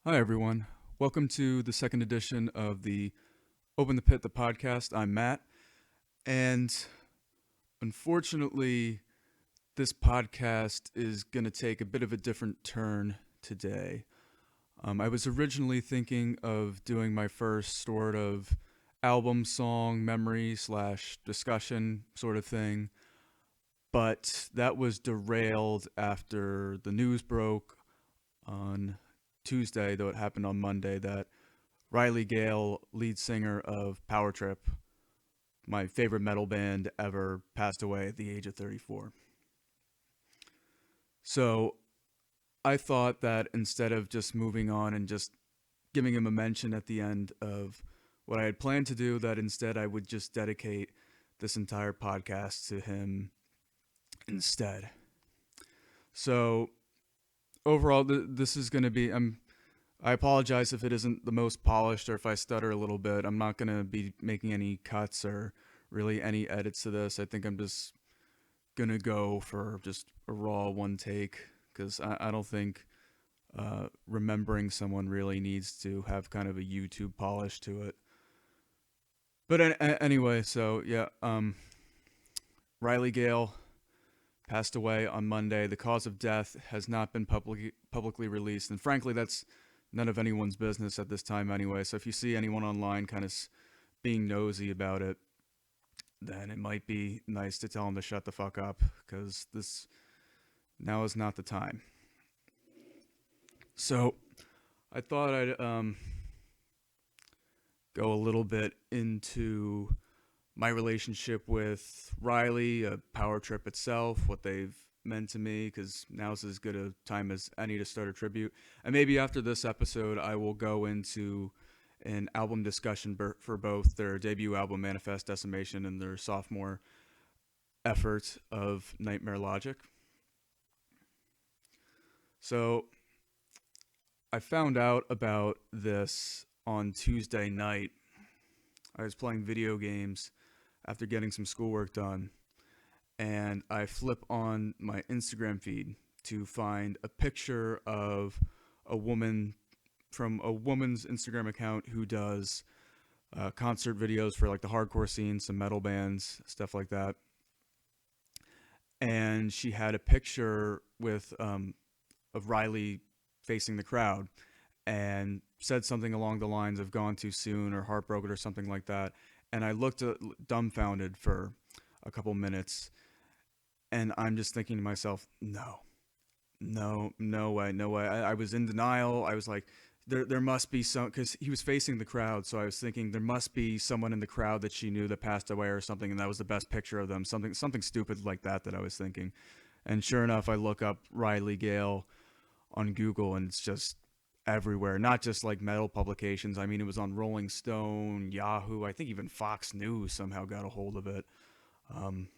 Hi, everyone. Welcome to the second edition of the Open the Pit, the podcast. I'm Matt. And unfortunately, this podcast is going to take a bit of a different turn today. I was originally thinking of doing my first sort of album song memory slash discussion sort of thing, but that was derailed after the news broke on Tuesday, though it happened on Monday, that Gale, lead singer of Power Trip, my favorite metal band ever, passed away at the age of 34. So I thought that instead of just moving on and just giving him a mention at the end of what I had planned to do, that instead I would just dedicate this entire podcast to him instead. So overall, this is going to be. I apologize if it isn't the most polished or if I stutter a little bit. I'm not going to be making any cuts or really any edits to this. I think I'm just going to go for just a raw one take because I don't think remembering someone really needs to have kind of a YouTube polish to it. But anyway, so yeah, Gale passed away on Monday. The cause of death has not been publicly released, and frankly, that's none of anyone's business at this time anyway. So if you see anyone online kind of being nosy about it, then it might be nice to tell them to shut the fuck up because this now is not the time. So I thought I'd go a little bit into my relationship with Riley, Power Trip itself, what they've meant to me, because now's as good a time as any to start a tribute. And maybe after this episode, I will go into an album discussion for both their debut album, Manifest Decimation, and their sophomore effort of Nightmare Logic. So I found out about this on Tuesday night. I was playing video games after getting some schoolwork done, and I flip on my Instagram feed to find a picture of a woman from a woman's Instagram account who does concert videos for like the hardcore scene, some metal bands, stuff like that. And she had a picture with of Riley facing the crowd, and said something along the lines of "gone too soon" or "heartbroken" or something like that. And I looked dumbfounded for a couple minutes, and I'm just thinking to myself, no, no, no way, no way. I was in denial. I was like, there must be some, because he was facing the crowd. So I was thinking there must be someone in the crowd that she knew that passed away or something, and that was the best picture of them. Something stupid like that I was thinking. And sure enough, I look up Riley Gale on Google, and it's just everywhere. Not just like metal publications. I mean, it was on Rolling Stone, Yahoo. I think even Fox News somehow got a hold of it. Um,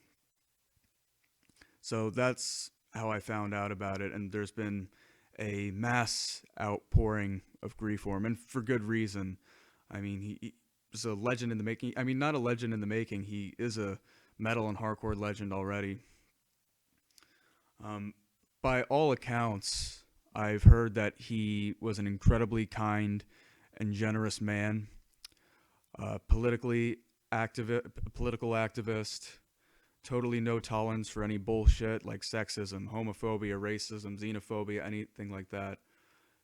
So that's how I found out about it, and there's been a mass outpouring of grief for him, and for good reason. I mean, he is a legend in the making. I mean, not a legend in the making. He is a metal and hardcore legend already. Um, by all accounts, I've heard that he was an incredibly kind and generous man, politically political activist, totally no tolerance for any bullshit like sexism, homophobia, racism, xenophobia, anything like that.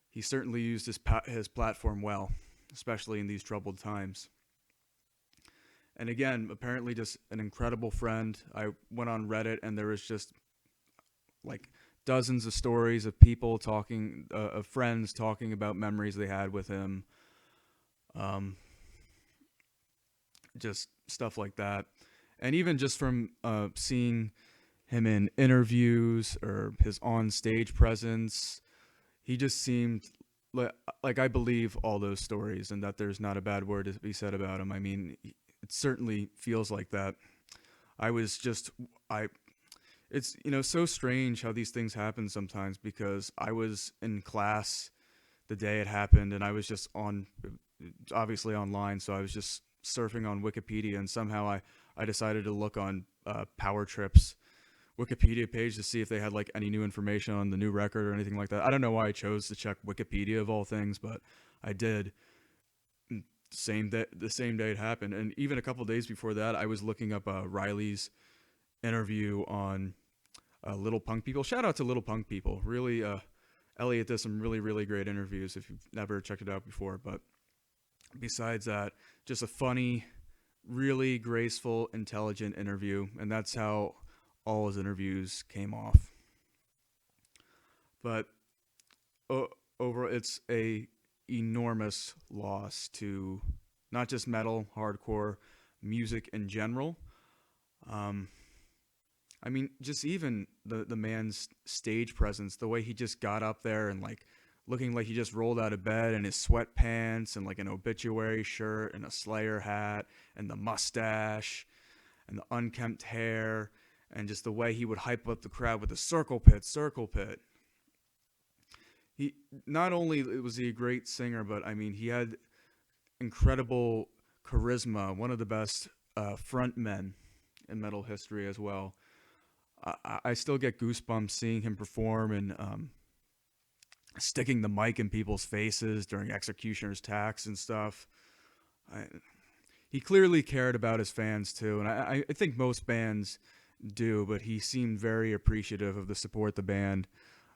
He certainly used his platform well, especially in these troubled times. And again, apparently just an incredible friend. I went on Reddit and there was just like dozens of stories of people talking, of friends talking about memories they had with him. Um, just stuff like that. And even just from seeing him in interviews or his on stage presence, he just seemed like I believe all those stories and that there's not a bad word to be said about him. I mean, it certainly feels like that. I was just, I, it's, so strange how these things happen sometimes because I was in class the day it happened and I was just obviously online, so I was just surfing on Wikipedia and somehow I decided to look on Power Trip's Wikipedia page to see if they had like any new information on the new record or anything like that. I don't know why I chose to check Wikipedia of all things, but I did. The same day it happened, and even a couple days before that, I was looking up Riley's interview on Little Punk People. Shout out to Little Punk People. Really, Elliot does some really great interviews if you've never checked it out before. But besides that, just a funny, really graceful, intelligent interview, and that's how all his interviews came off. But over, it's a enormous loss to not just metal, hardcore, music in general. Um, I mean, just even the man's stage presence, the way he just got up there and like looking like he just rolled out of bed in his sweatpants and like an obituary shirt and a Slayer hat and the mustache and the unkempt hair and just the way he would hype up the crowd with the circle pit, circle pit. He not only was he a great singer, but I mean he had incredible charisma, one of the best front men in metal history as well. I still get goosebumps seeing him perform and sticking the mic in people's faces during executioner's tax and stuff. I, he clearly cared about his fans too, and I think most bands do, but he seemed very appreciative of the support the band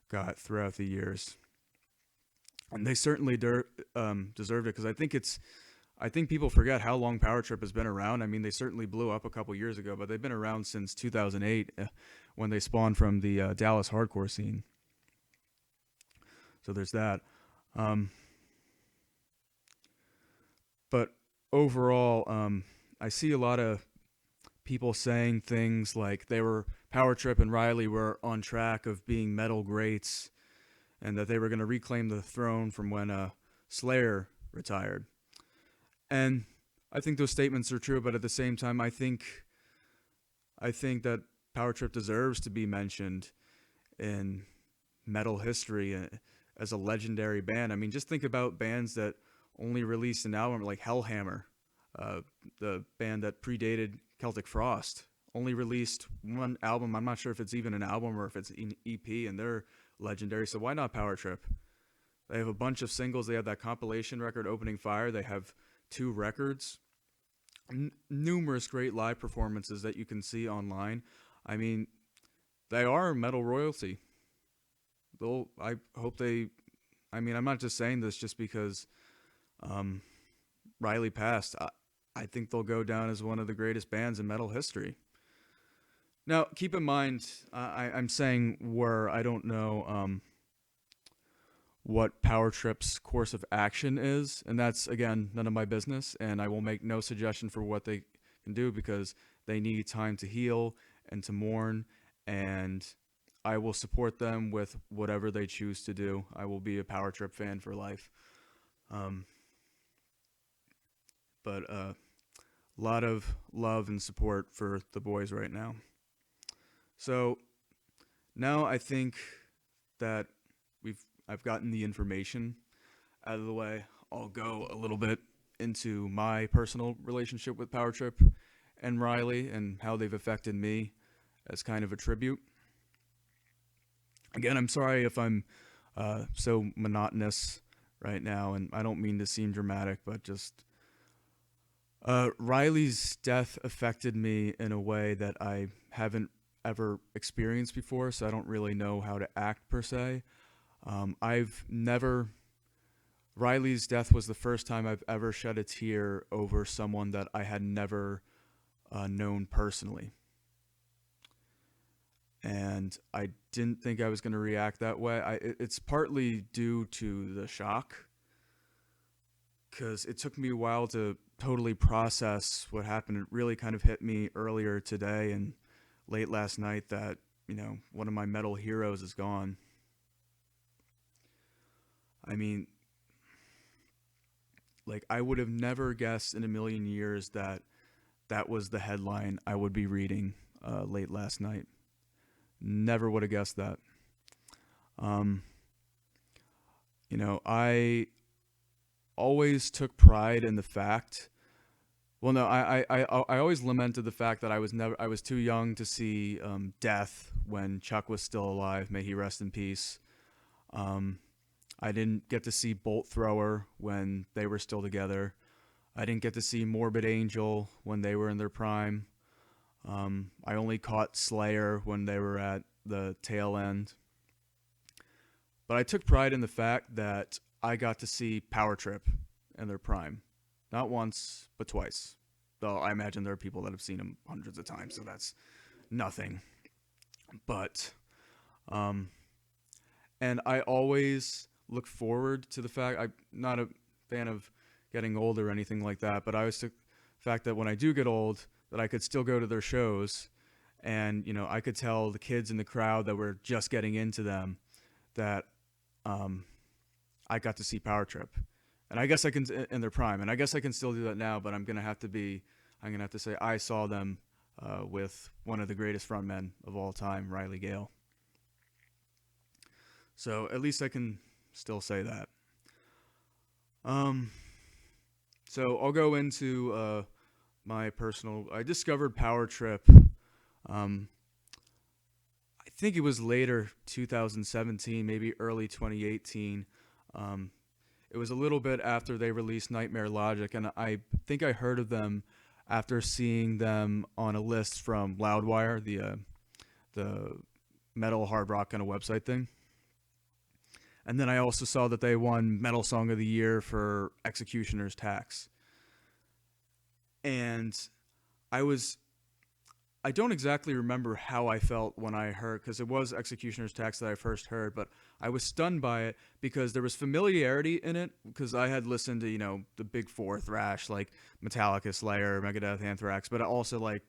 got throughout the years. And they certainly deserved it because I think people forget how long Power Trip has been around. I mean, they certainly blew up a couple years ago, but they've been around since 2008 when they spawned from the Dallas hardcore scene. So there's that. Um, but overall, I see a lot of people saying things like Power Trip and Riley were on track of being metal greats and that they were going to reclaim the throne from when Slayer retired. And I think those statements are true, but at the same time, I think that Power Trip deserves to be mentioned in metal history as a legendary band. I mean, just think about bands that only released an album like Hellhammer, the band that predated Celtic Frost, only released one album. I'm not sure if it's even an album or if it's an EP, and they're legendary. So why not Power Trip? They have a bunch of singles. They have that compilation record, Opening Fire. They have 2 records, numerous great live performances that you can see online. I mean, they are metal royalty. I hope they. I mean, I'm not just saying this just because Riley passed. I think they'll go down as one of the greatest bands in metal history. Now, keep in mind, I'm saying were. I don't know what Power Trip's course of action is, and that's, again, none of my business, and I will make no suggestion for what they can do because they need time to heal and to mourn, and I will support them with whatever they choose to do. I will be a Power Trip fan for life. But a lot of love and support for the boys right now. So now I think that I've gotten the information out of the way. I'll go a little bit into my personal relationship with Power Trip and Riley and how they've affected me as kind of a tribute. Again, I'm sorry if I'm so monotonous right now, and I don't mean to seem dramatic, but just Riley's death affected me in a way that I haven't ever experienced before, so I don't really know how to act per se. Riley's death was the first time I've ever shed a tear over someone that I had never known personally. And I didn't think I was going to react that way. It's partly due to the shock, because it took me a while to totally process what happened. It really kind of hit me earlier today and late last night that, one of my metal heroes is gone. I mean, like, I would have never guessed in a million years that that was the headline I would be reading late last night. Never would have guessed that. I always took pride in the fact Well, no, I always lamented the fact that I was too young to see Death when Chuck was still alive. May he rest in peace. Um, I didn't get to see Bolt Thrower when they were still together. I didn't get to see Morbid Angel when they were in their prime. I only caught Slayer when they were at the tail end. But I took pride in the fact that I got to see Power Trip in their prime. Not once, but twice. Though I imagine there are people that have seen them hundreds of times, so that's nothing. But, um, and I always look forward to the fact I'm not a fan of getting old or anything like that, but I always took the fact that when I do get old, that I could still go to their shows, and I could tell the kids in the crowd that were just getting into them that um, I got to see Power Trip, and I guess I can in their prime, and I guess I can still do that now. But I'm gonna have to say I saw them with one of the greatest frontmen of all time, Riley Gale. So at least I can still say that. Um, so I'll go into my personal. I discovered Power Trip. Um, I think it was later 2017, maybe early 2018. Um, it was a little bit after they released Nightmare Logic, and I think I heard of them after seeing them on a list from Loudwire, the metal hard rock kind of website thing. And then I also saw that they won Metal Song of the Year for Executioner's Tax. And I was I don't exactly remember how I felt when I heard, because it was Executioner's Tax that I first heard, but I was stunned by it because there was familiarity in it, because I had listened to, the big four thrash, like Metallica, Slayer, Megadeth, Anthrax, but also like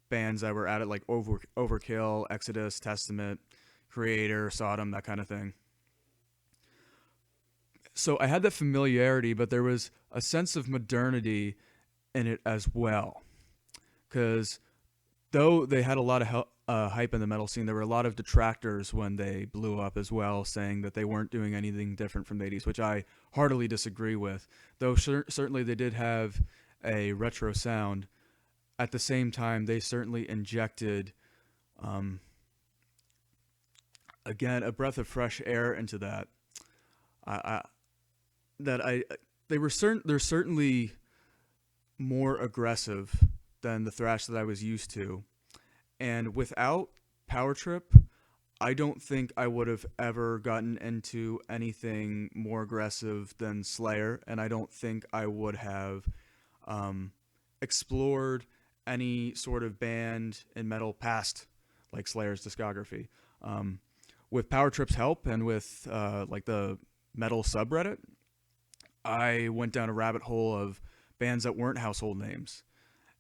bands that were at it, like Overkill, Exodus, Testament, Creator, Sodom, that kind of thing. So I had that familiarity, but there was a sense of modernity in it as well, because though they had a lot of hype in the metal scene, there were a lot of detractors when they blew up as well, saying that they weren't doing anything different from the 80s, which I heartily disagree with. Though certainly they did have a retro sound. At the same time, they certainly injected, um, again, a breath of fresh air into that. I, I that I they were they're certainly more aggressive than the thrash that I was used to. And without Power Trip, I don't think I would have ever gotten into anything more aggressive than Slayer, and I don't think I would have um, explored any sort of band in metal past like Slayer's discography. Um, with Power Trip's help and with like the metal subreddit, I went down a rabbit hole of bands that weren't household names,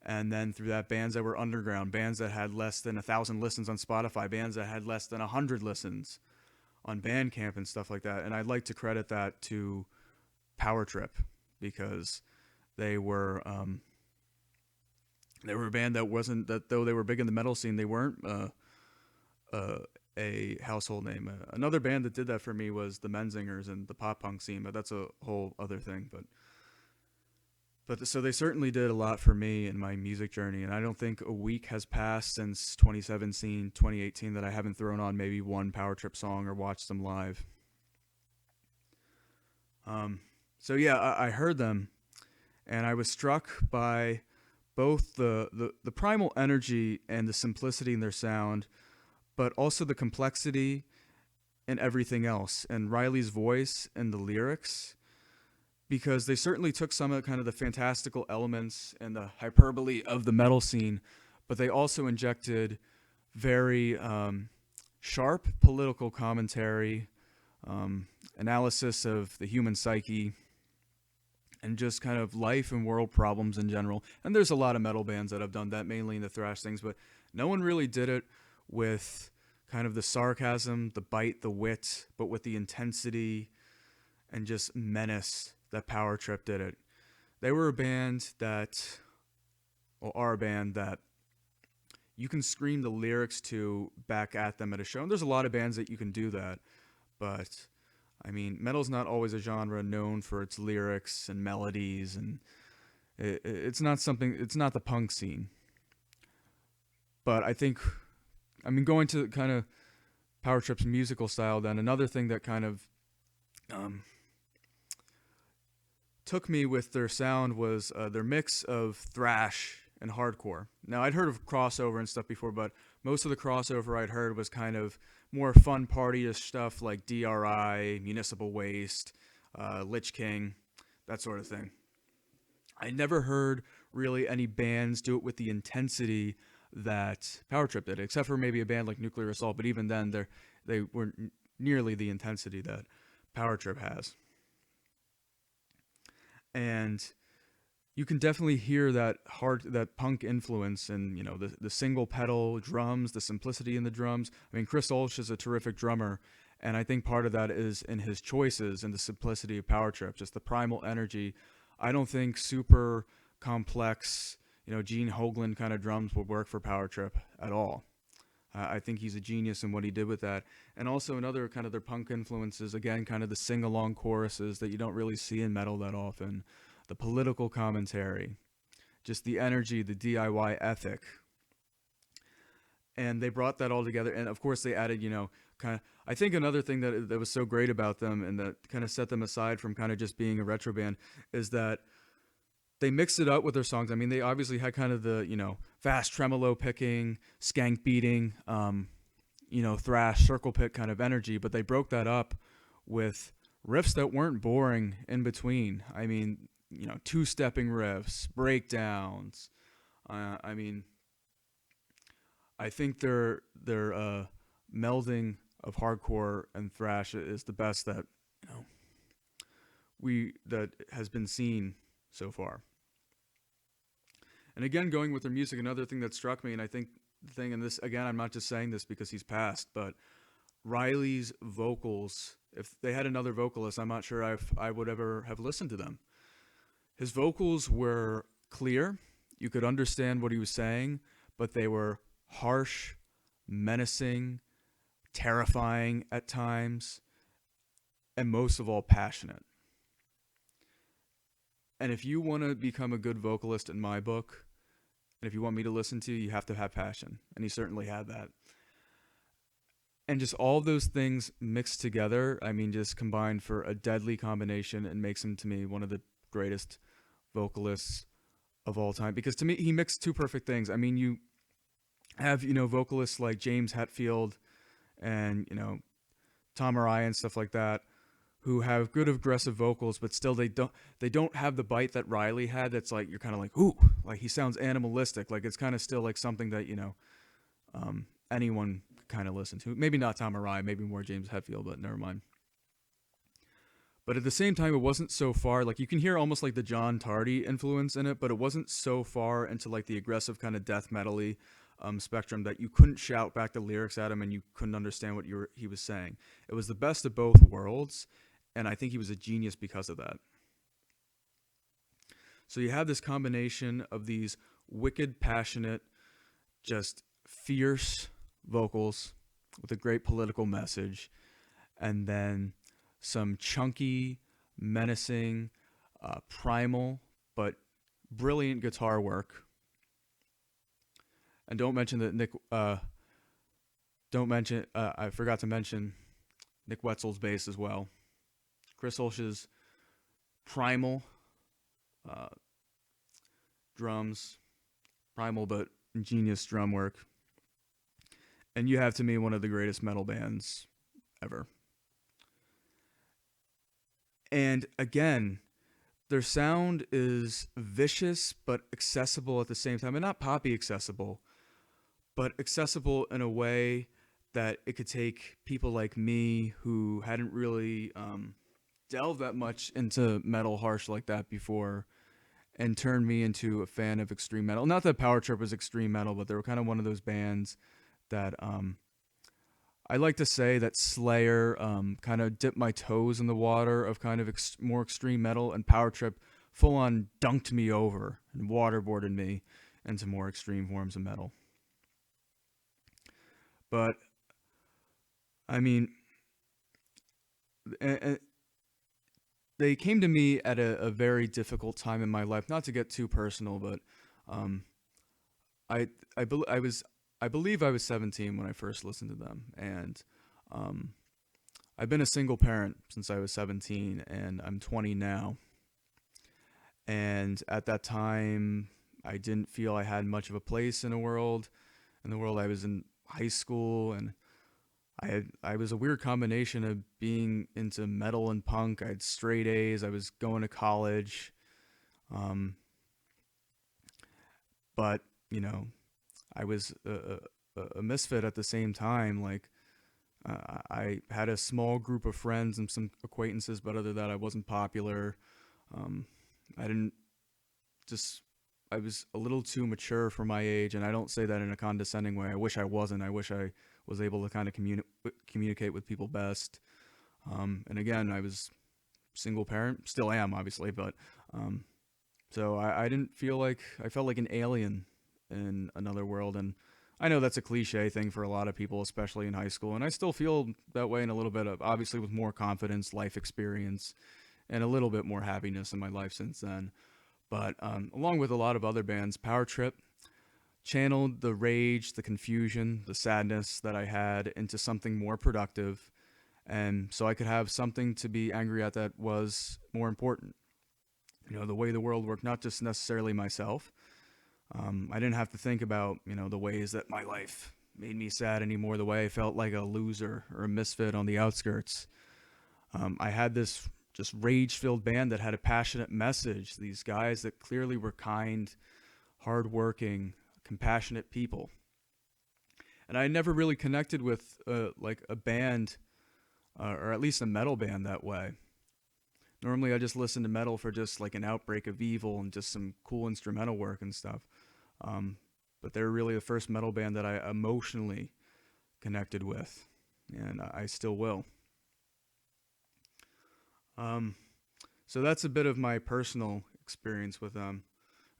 and then through that, bands that were underground, bands that had less than 1,000 listens on Spotify, bands that had less than 100 listens on Bandcamp and stuff like that. And I'd like to credit that to Power Trip, because they were they were a band that wasn't, that though they were big in the metal scene, they weren't uh, a household name. Another band that did that for me was the Menzingers and the pop punk scene, but that's a whole other thing. But so they certainly did a lot for me in my music journey, and I don't think a week has passed since 2017, 2018 that I haven't thrown on maybe one Power Trip song or watched them live. So yeah, I heard them, and I was struck by both the primal energy and the simplicity in their sound, but also the complexity and everything else, and Riley's voice and the lyrics, because they certainly took some of kind of the fantastical elements and the hyperbole of the metal scene, but they also injected very sharp political commentary, analysis of the human psyche, and just kind of life and world problems in general. And there's a lot of metal bands that have done that, mainly in the thrash things, but no one really did it with kind of the sarcasm, the bite, the wit, but with the intensity and just menace that Power Trip did it. They were a band that, or are a band that you can scream the lyrics to back at them at a show. And there's a lot of bands that you can do that, but I mean, metal's not always a genre known for its lyrics and melodies and It's not something. It's not the punk scene. But I think, I mean, going to kind of Power Trip's musical style, then another thing that kind of um, took me with their sound was their mix of thrash and hardcore. Now, I'd heard of crossover and stuff before, but most of the crossover I'd heard was kind of more fun partyish stuff like DRI, Municipal Waste, Lich King, that sort of thing. I never heard really any bands do it with the intensity that Power Trip did, except for maybe a band like Nuclear Assault. But even then, they weren't nearly the intensity that Power Trip has. And you can definitely hear that punk influence, and the single pedal drums, the simplicity in the drums. I mean, Chris Olsh is a terrific drummer, and I think part of that is in his choices and the simplicity of Power Trip, just the primal energy. I don't think super complex, Gene Hoglan kind of drums would work for Power Trip at all. I think he's a genius in what he did with that. And also another kind of their punk influences, again, kind of the sing-along choruses that you don't really see in metal that often. The political commentary, just the energy, the DIY ethic. And they brought that all together. And of course they added, kind of, I think another thing that was so great about them and that kind of set them aside from kind of just being a retro band is that they mixed it up with their songs. I mean, they obviously had kind of the, fast tremolo picking, skank beating, thrash, circle pick kind of energy, but they broke that up with riffs that weren't boring in between. I mean, two-stepping riffs, breakdowns. I mean, I think their melding of hardcore and thrash is the best that that has been seen so far. And again, going with their music, another thing that struck me, and I think the thing, and this again, I'm not just saying this because he's passed, but Riley's vocals. If they had another vocalist, I'm not sure if I would ever have listened to them. His vocals were clear. You could understand what he was saying, but they were harsh, menacing, terrifying at times, and most of all, passionate. And if you want to become a good vocalist in my book, and if you want me to listen to you, you have to have passion. And he certainly had that. And just all of those things mixed together, I mean, just combined for a deadly combination and makes him, to me, one of the greatest vocalists of all time. Because to me, he mixed two perfect things. I mean, you have, vocalists like James Hetfield and, Tom Araya and stuff like that, who have good aggressive vocals, but still they don't have the bite that Riley had. That's like, you're kind of like, ooh, like he sounds animalistic. Like it's kind of still like something that, anyone kind of listen to. Maybe not Tom Araya, maybe more James Hetfield, but never mind. But at the same time, it wasn't so far, like you can hear almost like the John Tardy influence in it, but it wasn't so far into like the aggressive kind of death metal-y spectrum that you couldn't shout back the lyrics at him and you couldn't understand what he was saying. It was the best of both worlds, and I think he was a genius because of that. So you have this combination of these wicked, passionate, just fierce vocals with a great political message, and then some chunky, menacing, primal, but brilliant guitar work. And don't mention that I forgot to mention Nick Whetzel's bass as well. Chris Olsh's primal drums, primal but ingenious drum work. And you have, to me, one of the greatest metal bands ever. And again, their sound is vicious but accessible at the same time. And not poppy accessible, but accessible in a way that it could take people like me who hadn't really delved that much into metal harsh like that before and turned me into a fan of extreme metal. Not that Power Trip was extreme metal, but they were kind of one of those bands that I like to say that Slayer kind of dipped my toes in the water of kind of more extreme metal, and Power Trip full on dunked me over and waterboarded me into more extreme forms of metal. But I mean, they came to me at a very difficult time in my life. Not to get too personal, but um, I I was I believe I was 17 when I first listened to them, and um, I've been a single parent since I was 17, and I'm 20 now. And at that time, I didn't feel I had much of a place in the world. In the world, I was in high school, and I was a weird combination of being into metal and punk. I had straight A's. I was going to college, um, but you know, I was a misfit at the same time. Like I had a small group of friends and some acquaintances, but other than that, I wasn't popular. Um, I didn't just I was a little too mature for my age, and I don't say that in a condescending way. I wish I wasn't. I wish I was able to kind of communicate with people best. And again, I was single parent, still am obviously, but um, so I didn't feel like I felt like an alien in another world, and I know that's a cliche thing for a lot of people, especially in high school, and I still feel that way in a little bit of obviously with more confidence, life experience, and a little bit more happiness in my life since then. But along with a lot of other bands, Power Trip channeled the rage, the confusion, the sadness that I had into something more productive. And so I could have something to be angry at that was more important. You know, the way the world worked, not just necessarily myself. I didn't have to think about, the ways that my life made me sad anymore, the way I felt like a loser or a misfit on the outskirts. I had this just rage filled band that had a passionate message. These guys that clearly were kind, hardworking, compassionate people. And I never really connected with like a band or at least a metal band that way. Normally, I just listen to metal for just like an outbreak of evil and just some cool instrumental work and stuff. Um, but they're really the first metal band that I emotionally connected with, and I still will. Um, so that's a bit of my personal experience with them.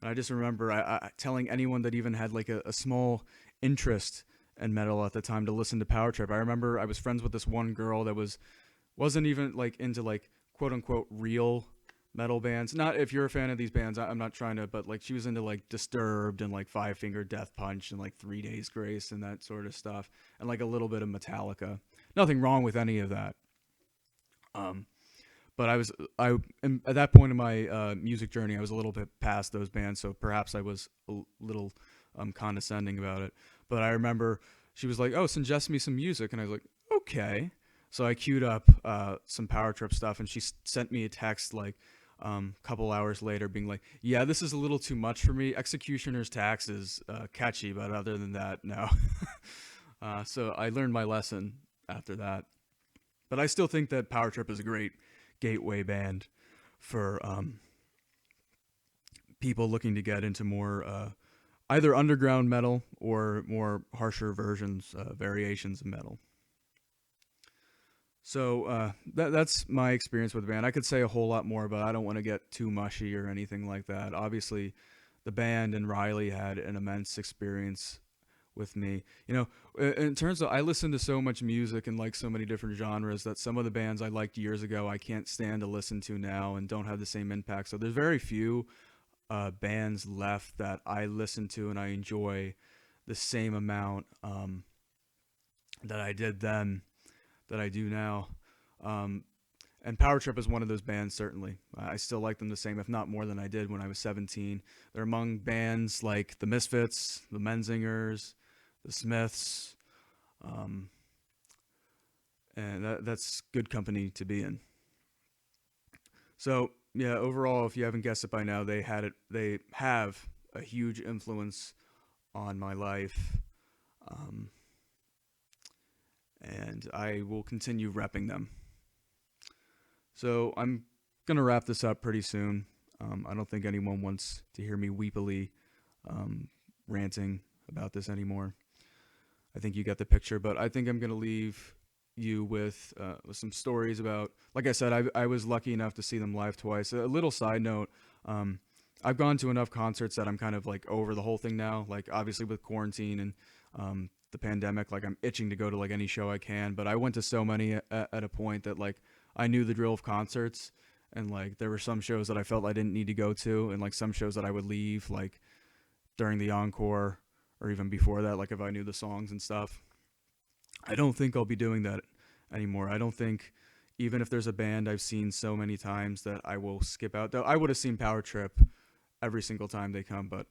And I just remember telling anyone that even had like a small interest in metal at the time to listen to Power Trip. I remember I was friends with this one girl that wasn't even like into like quote unquote real metal bands. Not if you're a fan of these bands, I'm not trying to, but like she was into like Disturbed and like Five Finger Death Punch and like 3 Days Grace and that sort of stuff, and like a little bit of Metallica. Nothing wrong with any of that. Um, but at that point in my music journey, I was a little bit past those bands, so perhaps I was a little condescending about it. But I remember she was like, "Oh, suggest me some music," and I was like, "Okay." So I queued up some Power Trip stuff, and she sent me a text like a couple hours later, being like, "Yeah, this is a little too much for me. Executioner's Tax is catchy, but other than that, no." So I learned my lesson after that. But I still think that Power Trip is a great gateway band for people looking to get into more either underground metal or more harsher versions, variations of metal. So that's my experience with the band. I could say a whole lot more, but I don't want to get too mushy or anything like that. Obviously, the band and Riley had an immense experience with me. In terms of, I listen to so much music and like so many different genres that some of the bands I liked years ago I can't stand to listen to now and don't have the same impact. So there's very few bands left that I listen to and I enjoy the same amount that I did then that I do now. Um, and Power Trip is one of those bands, certainly. I still like them the same, if not more than I did when I was 17. They're among bands like the Misfits, the Menzingers, the Smiths, um, and that's good company to be in. So yeah, overall, if you haven't guessed it by now, they have a huge influence on my life, um, and I will continue repping them. So I'm gonna wrap this up pretty soon. I don't think anyone wants to hear me weepily ranting about this anymore. I think you get the picture, but I think I'm gonna leave you with some stories about. Like I said, I was lucky enough to see them live twice. A little side note: um, I've gone to enough concerts that I'm kind of like over the whole thing now. Like obviously with quarantine and the pandemic, like I'm itching to go to like any show I can. But I went to so many at a point that like I knew the drill of concerts, and like there were some shows that I felt I didn't need to go to, and like some shows that I would leave like during the encore or even before that, like if I knew the songs and stuff. I don't think I'll be doing that anymore. I don't think, even if there's a band I've seen so many times, that I will skip out. Though I would have seen Power Trip every single time they come, but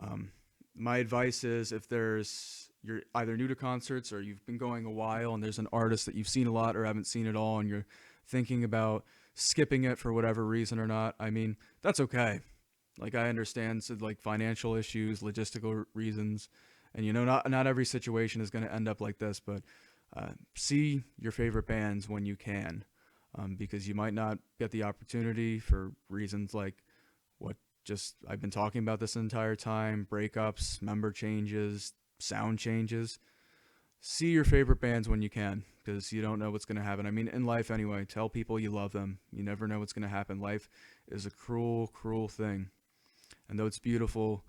um, my advice is, if you're either new to concerts or you've been going a while and there's an artist that you've seen a lot or haven't seen at all and you're thinking about skipping it for whatever reason or not, I mean, that's okay. Like, I understand, so, like, financial issues, logistical reasons, and not every situation is going to end up like this, but see your favorite bands when you can, because you might not get the opportunity for reasons like what just I've been talking about this entire time: breakups, member changes, sound changes. See your favorite bands when you can, because you don't know what's going to happen. I mean, in life anyway, tell people you love them. You never know what's going to happen. Life is a cruel, cruel thing. And though it's beautiful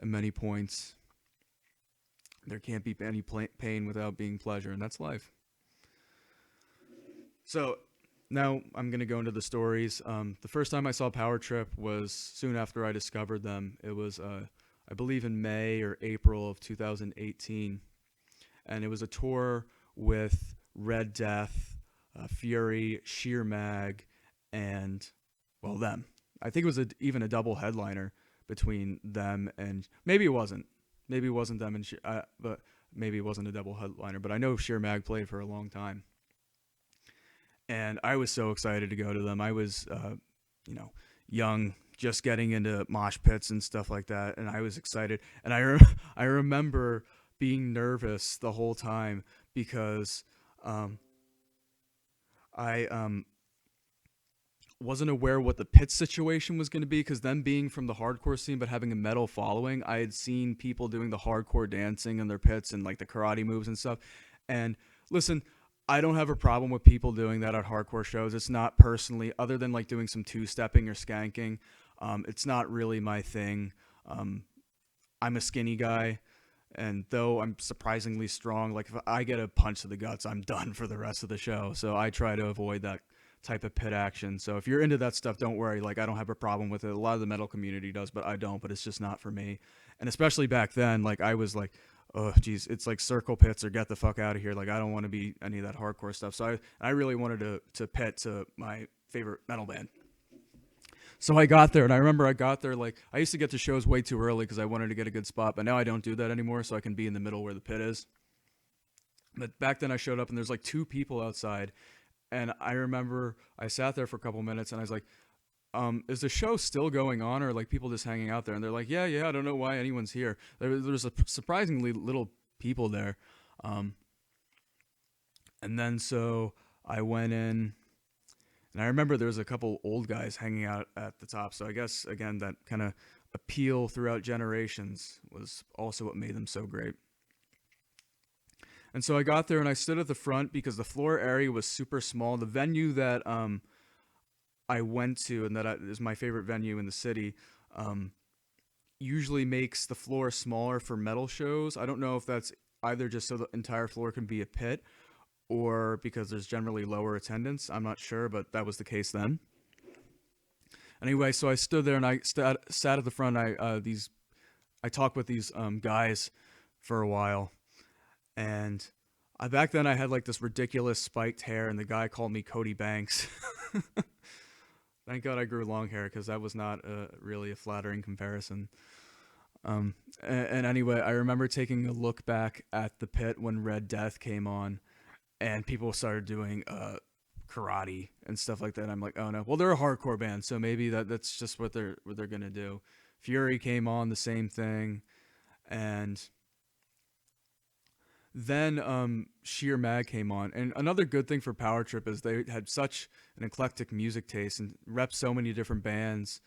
at many points, there can't be any pain without being pleasure, and that's life. So now I'm going to go into the stories. The first time I saw Power Trip was soon after I discovered them. It was, I believe, in May or April of 2018. And it was a tour with Red Death, Fury, Sheer Mag, and, well, them. I think it was even a double headliner between them and, maybe it wasn't. Maybe it wasn't them, but maybe it wasn't a double headliner. But I know Sheer Mag played for a long time. And I was so excited to go to them. I was, young, just getting into mosh pits and stuff like that, and I was excited. And I remember being nervous the whole time because I wasn't aware what the pit situation was going to be, because them being from the hardcore scene but having a metal following, I had seen people doing the hardcore dancing in their pits and like the karate moves and stuff. And listen, I don't have a problem with people doing that at hardcore shows. It's not personally, other than like doing some two-stepping or skanking. It's not really my thing. I'm a skinny guy, and though I'm surprisingly strong, like if I get a punch to the guts, I'm done for the rest of the show. So I try to avoid that type of pit action. So if you're into that stuff, don't worry. Like, I don't have a problem with it. A lot of the metal community does, but I don't. But it's just not for me. And especially back then, like I was like, oh geez, it's like circle pits or get the fuck out of here. Like, I don't want to be any of that hardcore stuff. So I really wanted to pit to my favorite metal band. So I got there, and I remember I got there, like, I used to get to shows way too early because I wanted to get a good spot, but now I don't do that anymore, so I can be in the middle where the pit is. But back then I showed up, and there's like two people outside, and I remember I sat there for a couple minutes, and I was like, is the show still going on, or like people just hanging out there? And they're like, yeah, I don't know why anyone's here. There's a surprisingly little people there. And then so I went in, and I remember there was a couple old guys hanging out at the top. So I guess, again, that kind of appeal throughout generations was also what made them so great. And so I got there, and I stood at the front because the floor area was super small. The venue that I went to, and that is my favorite venue in the city, usually makes the floor smaller for metal shows. I don't know if that's either just so the entire floor can be a pit, or because there's generally lower attendance. I'm not sure, but that was the case then. Anyway, so I stood there, and I sat at the front. I talked with these guys for a while, and back then I had like this ridiculous spiked hair, and the guy called me Cody Banks. Thank God I grew long hair, because that was not really a flattering comparison. And anyway, I remember taking a look back at the pit when Red Death came on, and people started doing karate and stuff like that. I'm like, oh no. Well, they're a hardcore band, so maybe that's just what they're gonna do. Fury came on, the same thing, and then Sheer Mag came on. And another good thing for Power Trip is they had such an eclectic music taste and rep so many different bands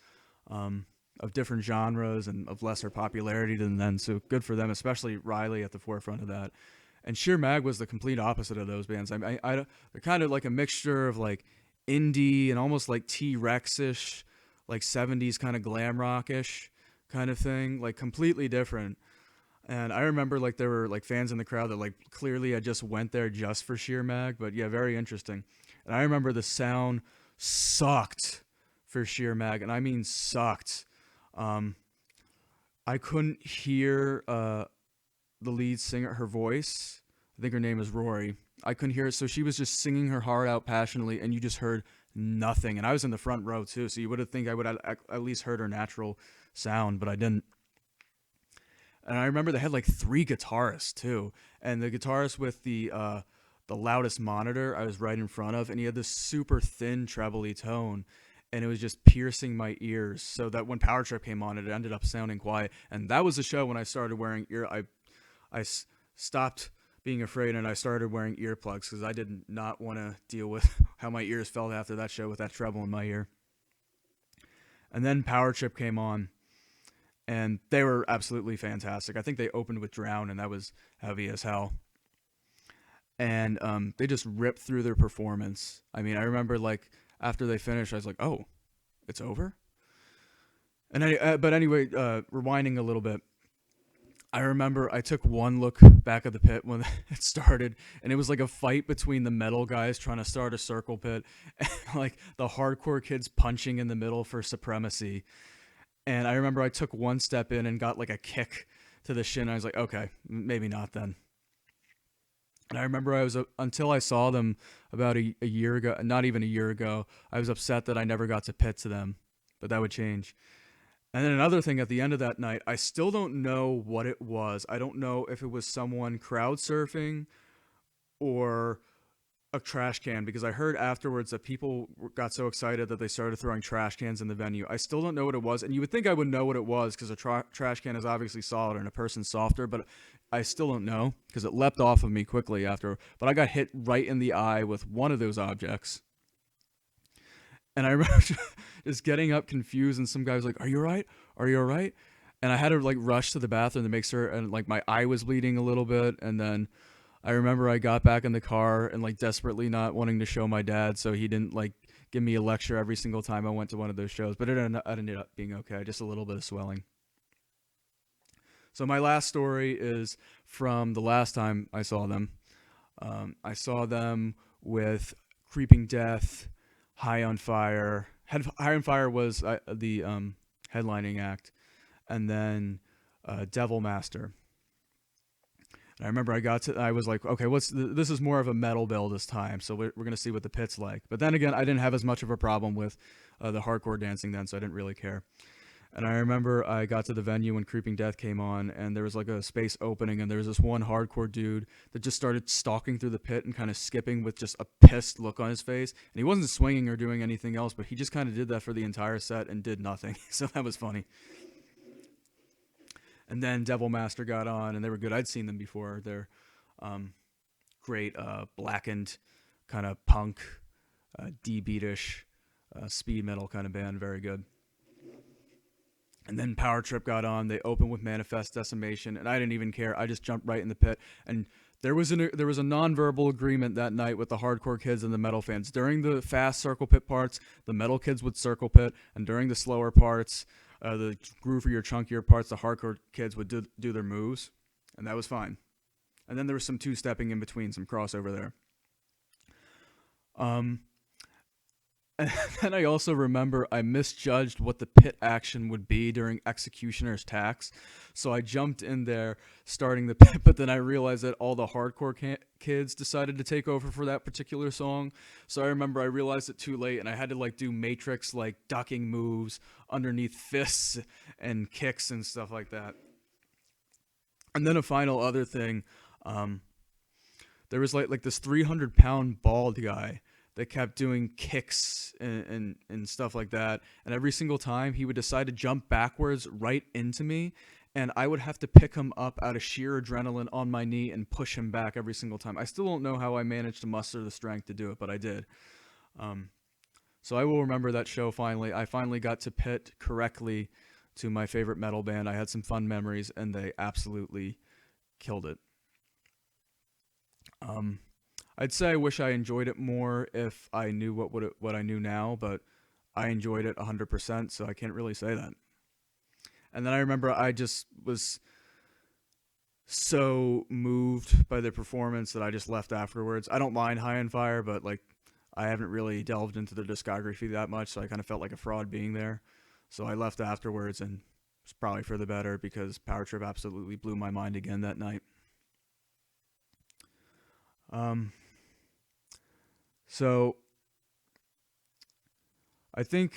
of different genres and of lesser popularity than them. So good for them, especially Riley at the forefront of that. And Sheer Mag was the complete opposite of those bands. They're kind of like a mixture of like indie and almost like T-Rex-ish, like 70s kind of glam rock-ish kind of thing, like completely different. And I remember like there were like fans in the crowd that like clearly I just went there just for Sheer Mag, but yeah, very interesting. And I remember the sound sucked for sheer mag, and I mean sucked. Um, I couldn't hear the lead singer, her voice. I think her name is Rory. I couldn't hear it, so she was just singing her heart out passionately, and you just heard nothing. And I was in the front row too, so you would have think I would have at least heard her natural sound, but I didn't. And I remember they had like three guitarists too, and the guitarist with the loudest monitor I was right in front of, and he had this super thin trebly tone, and it was just piercing my ears. So that when Power Trip came on, it ended up sounding quiet, and that was the show when I started wearing stopped being afraid and I started wearing earplugs because I did not want to deal with how my ears felt after that show with that treble in my ear. And then Power Trip came on, and they were absolutely fantastic. I think they opened with Drown, and that was heavy as hell. And they just ripped through their performance. I mean, I remember like after they finished, I was like, "Oh, it's over." But anyway, rewinding a little bit, I remember I took one look back at the pit when it started, and it was like a fight between the metal guys trying to start a circle pit, and like the hardcore kids punching in the middle for supremacy. And I remember I took one step in and got like a kick to the shin. I was like, okay, maybe not then. And I remember I was until I saw them about a year ago, not even a year ago, I was upset that I never got to pit to them, but that would change. And then another thing at the end of that night, I still don't know what it was. I don't know if it was someone crowd surfing or a trash can, because I heard afterwards that people got so excited that they started throwing trash cans in the venue. I still don't know what it was, and you would think I would know what it was because a trash can is obviously solid and a person's softer, but I still don't know because it leapt off of me quickly after. But I got hit right in the eye with one of those objects. And I remember just getting up confused, and some guy was like, "Are you all right? Are you all right?" And I had to like rush to the bathroom to make sure, and like my eye was bleeding a little bit. And then I remember I got back in the car and like desperately not wanting to show my dad, so he didn't like give me a lecture every single time I went to one of those shows. But it ended up being okay, just a little bit of swelling. So my last story is from the last time I saw them. I saw them with Creeping Death, High on Fire. High on Fire was the headlining act, and then Devil Master. And I remember I was like, okay, this is more of a metal bill this time, so we're gonna see what the pit's like. But then again, I didn't have as much of a problem with the hardcore dancing then, so I didn't really care. And I remember I got to the venue when Creeping Death came on, and there was like a space opening, and there was this one hardcore dude that just started stalking through the pit and kind of skipping with just a pissed look on his face. And he wasn't swinging or doing anything else, but he just kind of did that for the entire set and did nothing. So that was funny. And then Devil Master got on, and they were good. I'd seen them before. They're great, blackened, kind of punk, D-beatish, speed metal kind of band. Very good. And then Power Trip got on. They opened with Manifest Decimation, and I didn't even care. I just jumped right in the pit. And there was a nonverbal agreement that night with the hardcore kids and the metal fans. During the fast circle pit parts, the metal kids would circle pit, and during the slower parts, the groovier, chunkier parts, the hardcore kids would do their moves, and that was fine. And then there was some two-stepping in between, some crossover there. And then I also remember I misjudged what the pit action would be during Executioner's Tax. So I jumped in there starting the pit, but then I realized that all the hardcore kids decided to take over for that particular song. So I remember I realized it too late, and I had to like do Matrix like ducking moves underneath fists and kicks and stuff like that. And then a final other thing, there was like this 300-pound bald guy that kept doing kicks and stuff like that. And every single time he would decide to jump backwards right into me, and I would have to pick him up out of sheer adrenaline on my knee and push him back every single time. I still don't know how I managed to muster the strength to do it, but I did. So I will remember that show finally. I finally got to pit correctly to my favorite metal band. I had some fun memories, and they absolutely killed it. I'd say I wish I enjoyed it more if I knew what I knew now, but I enjoyed it 100%, so I can't really say that. And then I remember I just was so moved by the performance that I just left afterwards. I don't mind High on Fire, but like I haven't really delved into their discography that much, so I kind of felt like a fraud being there. So I left afterwards, and it's probably for the better because Power Trip absolutely blew my mind again that night. Um, so I think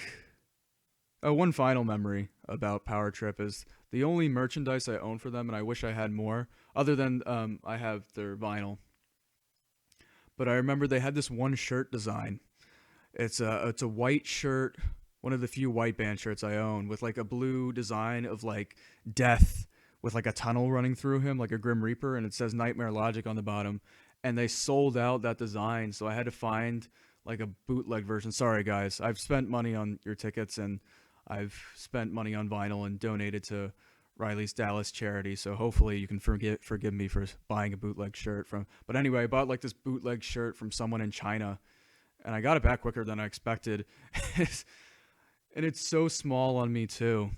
one final memory about Power Trip is the only merchandise I own for them, and I wish I had more, other than I have their vinyl. But I remember they had this one shirt design. It's a white shirt, one of the few white band shirts I own, with like a blue design of like death with like a tunnel running through him, like a Grim Reaper, and it says Nightmare Logic on the bottom. And they sold out that design, so I had to find like a bootleg version. Sorry guys, I've spent money on your tickets and I've spent money on vinyl and donated to Riley's Dallas charity. So hopefully you can forgive me for buying a bootleg shirt from. But anyway, I bought like this bootleg shirt from someone in China, and I got it back quicker than I expected. And it's so small on me too,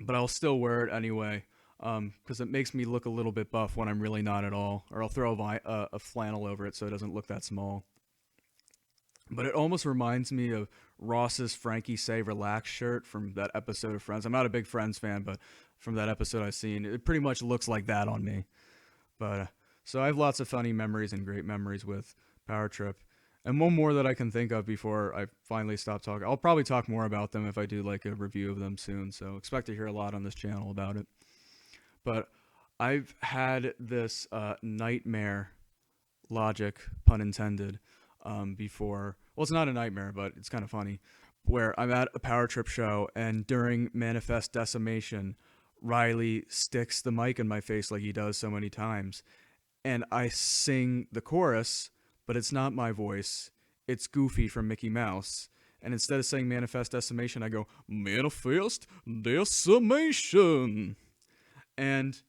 but I'll still wear it anyway because it makes me look a little bit buff when I'm really not at all. Or I'll throw a flannel over it so it doesn't look that small. But it almost reminds me of Ross's Frankie Say Relax shirt from that episode of Friends. I'm not a big Friends fan, but from that episode I've seen, it pretty much looks like that on me. But so I have lots of funny memories and great memories with Power Trip. And one more that I can think of before I finally stop talking. I'll probably talk more about them if I do like a review of them soon. So expect to hear a lot on this channel about it. But I've had this nightmare logic, pun intended, before. Well, it's not a nightmare, but it's kind of funny. Where I'm at a Power Trip show, and during Manifest Decimation, Riley sticks the mic in my face like he does so many times. And I sing the chorus, but it's not my voice. It's Goofy from Mickey Mouse. And instead of saying Manifest Decimation, I go, Manifest Decimation. And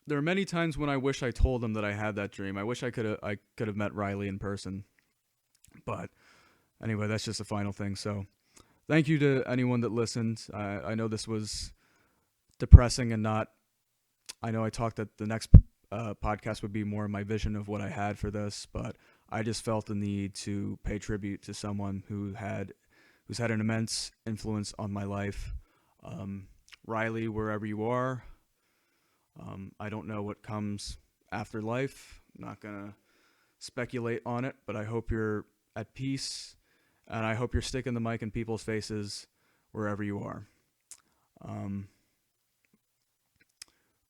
there are many times when I wish I told him that I had that dream. I wish I could have met Riley in person. But anyway, that's just the final thing. So thank you to anyone that listened. I know this was depressing and not. I know I talked that the next podcast would be more my vision of what I had for this, but I just felt the need to pay tribute to someone who's had an immense influence on my life. Riley, wherever you are, I don't know what comes after life. I'm not gonna speculate on it, but I hope you're at peace, and I hope you're sticking the mic in people's faces wherever you are. Um,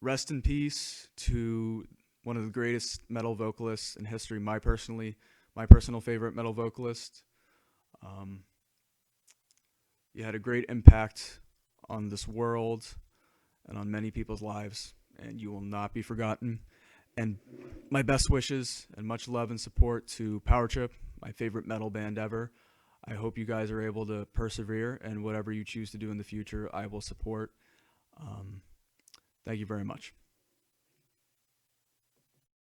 Rest in peace to one of the greatest metal vocalists in history. My personal favorite metal vocalist. Um, you had a great impact on this world and on many people's lives, and you will not be forgotten. And my best wishes and much love and support to Power Trip, my favorite metal band ever. I hope you guys are able to persevere, and whatever you choose to do in the future, I will support. Thank you very much.